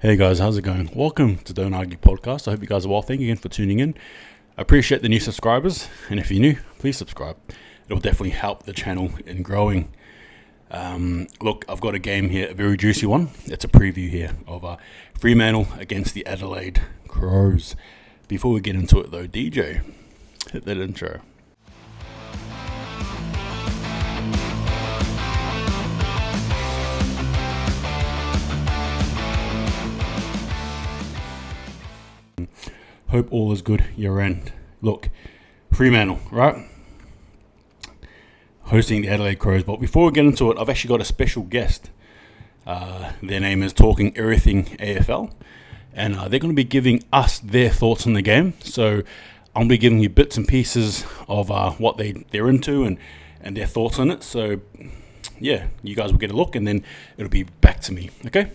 Hey guys, how's it going? Welcome to Don't Argue Podcast. I hope you guys are well. Thank you again for tuning in. I appreciate the new subscribers, and if you're new, please subscribe. It'll definitely help the channel in growing. Look, I've got a game here, a very juicy one. It's a preview here of Fremantle against the Adelaide Crows. Before we get into it though, DJ, hit that intro. Hope all is good year end. Look, Fremantle, right? Hosting the Adelaide Crows. But before we get into it, I've actually got a special guest. Their name is Talking Everything AFL. And they're going to be giving us their thoughts on the game. So I'm going to be giving you bits and pieces of what they're into and their thoughts on it. So, yeah, you guys will get a look and then it'll be back to me, okay?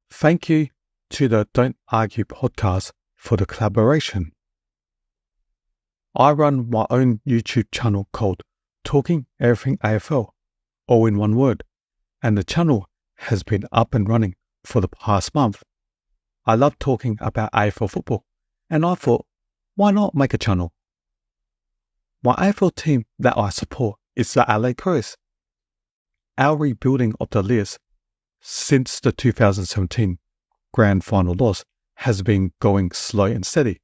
Thank you to the Don't Argue podcast for the collaboration. I run my own YouTube channel called Talking Everything AFL, all in one word, and the channel has been up and running for the past month. I love talking about AFL football, and I thought, why not make a channel? My AFL team that I support is the Adelaide Crows. Our rebuilding of the Lears since the 2017 grand final loss has been going slow and steady.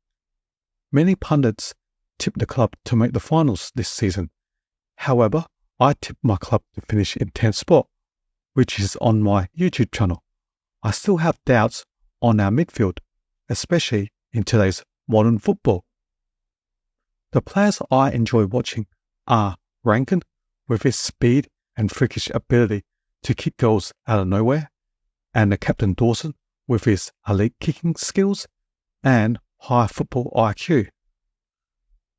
Many pundits tipped the club to make the finals this season. However, I tipped my club to finish in 10th spot, which is on my YouTube channel. I still have doubts on our midfield, especially in today's modern football. The players I enjoy watching are Rankin, with his speed and freakish ability to kick goals out of nowhere, and the captain Dawson, with his elite kicking skills and high football IQ.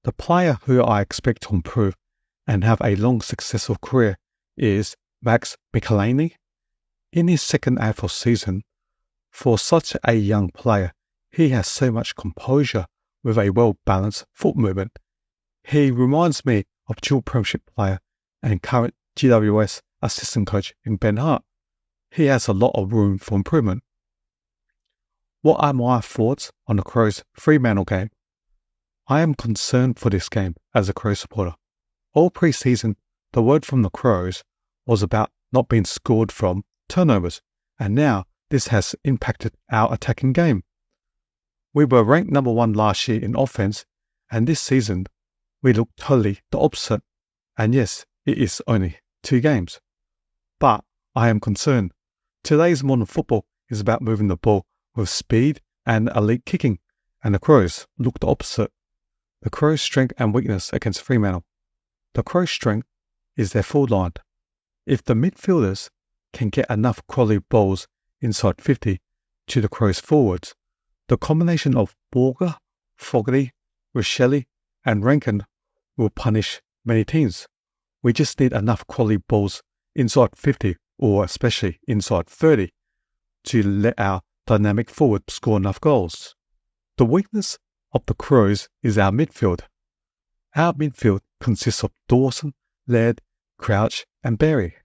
The player who I expect to improve and have a long successful career is Max Michelini. In his second AFL season, for such a young player, he has so much composure with a well-balanced foot movement. He reminds me of dual premiership player and current GWS assistant coach in Ben Hart. He has a lot of room for improvement. What are my thoughts on the Crows Fremantle game? I am concerned for this game as a Crows supporter. All pre-season, the word from the Crows was about not being scored from turnovers, and now this has impacted our attacking game. We were ranked number 1 last year in offense, and this season we look totally the opposite. And yes, it is only 2 games. But I am concerned. Today's modern football is about moving the ball with speed and elite kicking, and the Crows look the opposite. The Crows' strength and weakness against Fremantle. The Crows' strength is their full line. If the midfielders can get enough quality balls inside 50 to the Crows' forwards, the combination of Borger, Fogarty, Rochelle and Rankin will punish many teams. We just need enough quality balls inside 50 or especially inside 30 to let our dynamic forward score enough goals. The weakness of the Crows is our midfield. Our midfield consists of Dawson, Laird, Crouch and Berry.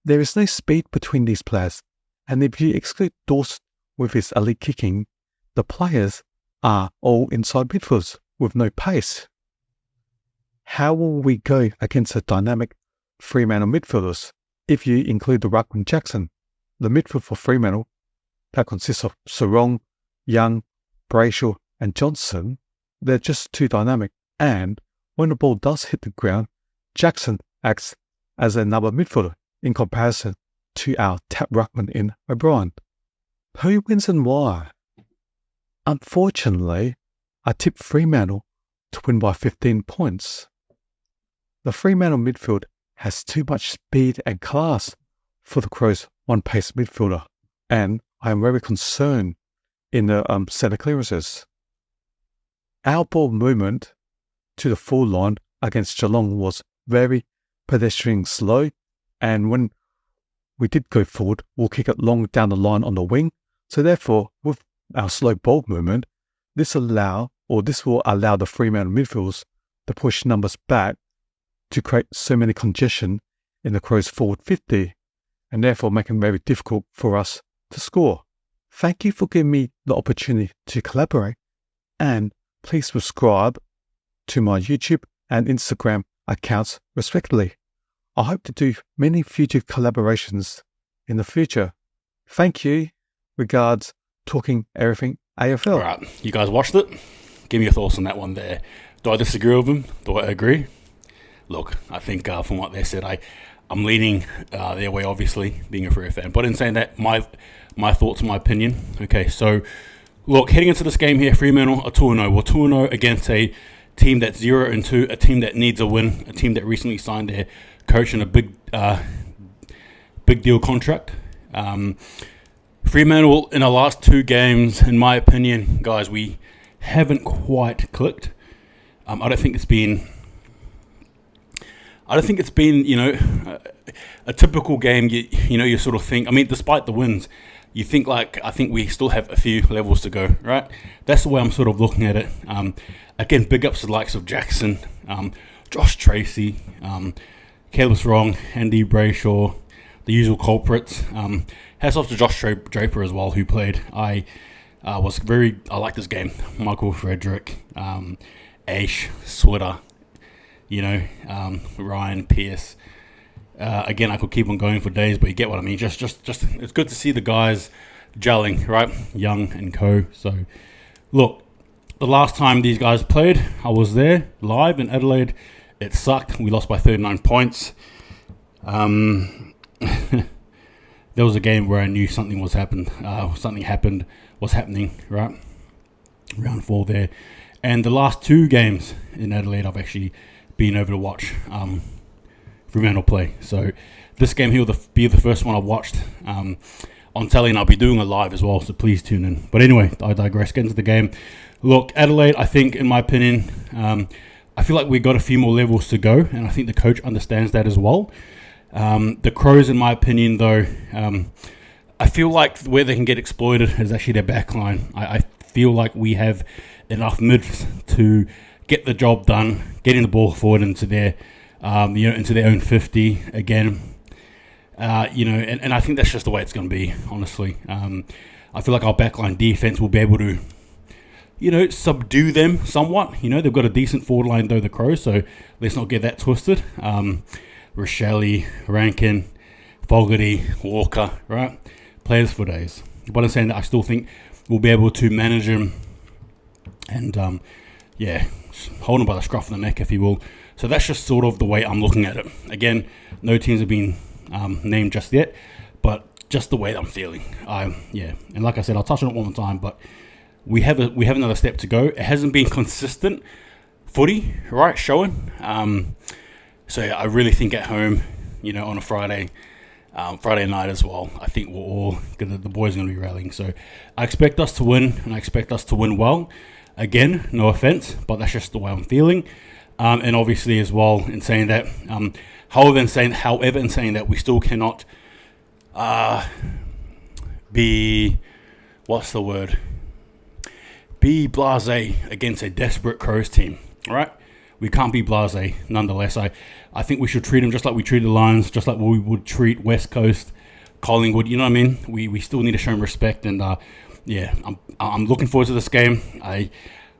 There is no speed between these players, and if you exclude Dawson with his elite kicking, the players are all inside midfielders with no pace. How will we go against the dynamic Fremantle midfielders if you include the ruckman Jackson? The midfield for Fremantle that consists of Sarong, Young, Brayshaw and Johnson, they're just too dynamic, and when the ball does hit the ground, Jackson acts as another midfielder in comparison to our tap ruckman in O'Brien. Who wins and why? Unfortunately, I tipped Fremantle to win by 15 points. The Fremantle midfield has too much speed and class for the Crows' one-pace midfielder, and I am very concerned in the centre clearances. Our ball movement to the full line against Geelong was very pedestrian slow, and when we did go forward, we'll kick it long down the line on the wing. So therefore, with our slow ball movement, this will allow the Fremantle midfielders to push numbers back to create so many congestion in the Crows' forward 50, and therefore making it very difficult for us to score. Thank you for giving me the opportunity to collaborate, and please subscribe to my YouTube and Instagram accounts respectively. I hope to do many future collaborations in the future. Thank you. Regards, Talking Everything AFL. All right, you guys watched it. Give me your thoughts on that one there. Do I disagree with them? Do I agree? Look, I think from what they said, I'm leaning their way, obviously, being a Freo fan. But in saying that, my thoughts, my opinion. Okay, so look, heading into this game here, Fremantle are 2-0. We're 2-0 against a team that's 0-2, a team that needs a win, a team that recently signed their coach in a big deal contract. Fremantle, in our last 2 games, in my opinion, guys, we haven't quite clicked. I don't think it's been, a typical game. You sort of think, despite the wins, you think I think we still have a few levels to go, right? That's the way I'm sort of looking at it. Again, big ups to the likes of Jackson, Josh Tracy, Caleb Strong, Andy Brayshaw, the usual culprits. Hats off to Josh Draper as well, who played. I like this game. Michael Frederick, Aish, Switter, Ryan Pearce. Again, I could keep on going for days, but you get what I mean. Just it's good to see the guys gelling, right? Young and co. So, look, the last time these guys played, I was there live in Adelaide. It sucked. We lost by 39 points. There was a game where I knew something was happening, right? Round 4 there. And the last 2 games in Adelaide, I've actually been over to watch Fremantle play. So this game here will be the first one I've watched on telly, and I'll be doing it live as well, so please tune in. But anyway, I digress. Get into the game. Look, Adelaide, I think, in my opinion, I feel like we've got a few more levels to go, and I think the coach understands that as well. The Crows, in my opinion, though, I feel like where they can get exploited is actually their back line. I feel like we have enough mids to get the job done, getting the ball forward into their, into their own 50 again. And I think that's just the way it's going to be, honestly. I feel like our backline defense will be able to, subdue them somewhat. They've got a decent forward line, though, the Crows, so let's not get that twisted. Rochelle, Rankin, Fogarty, Walker, right? Players for days. But I'm saying that I still think we'll be able to manage them and, hold them by the scruff of the neck, if you will. So that's just sort of the way I'm looking at it. Again, no teams have been named just yet, but just the way that I'm feeling. And like I said, I'll touch on it one more time, but we have another step to go. It hasn't been consistent footy, right, showing. So I really think at home, on a Friday night as well, I think the boys are going to be rallying. So I expect us to win, and I expect us to win well. Again, no offense, but that's just the way I'm feeling. And obviously as well, in saying that, however, in saying that, we still cannot be blasé against a desperate Crows team, all right? We can't be blasé nonetheless. I think we should treat them just like we treat the Lions, just like we would treat West Coast, Collingwood. You know what I mean? We still need to show them respect, and I'm looking forward to this game.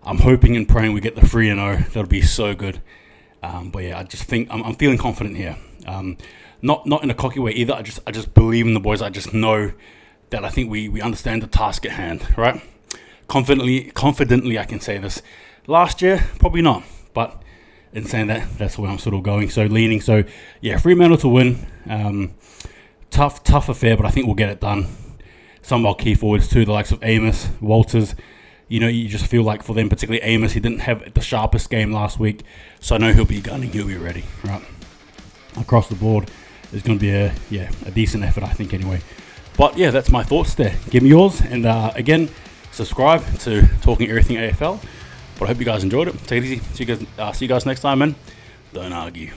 I'm hoping and praying we get the 3-0. That'll be so good. I just think I'm feeling confident here. Not in a cocky way either. I just believe in the boys. I just know that I think we understand the task at hand, right? Confidently, I can say this. Last year, probably not, but in saying that, that's where I'm sort of going. So leaning. So yeah, Fremantle to win. Tough affair, but I think we'll get it done. Some of our key forwards too, the likes of Amos, Walters. You just feel like for them, particularly Amos, he didn't have the sharpest game last week, so I know he'll be gunning, he'll be ready, right? Across the board, there's going to be a decent effort, I think, anyway. But yeah, that's my thoughts there. Give me yours, and again, subscribe to Talking Everything AFL. But I hope you guys enjoyed it. Take it easy. See you guys next time, man. Don't argue.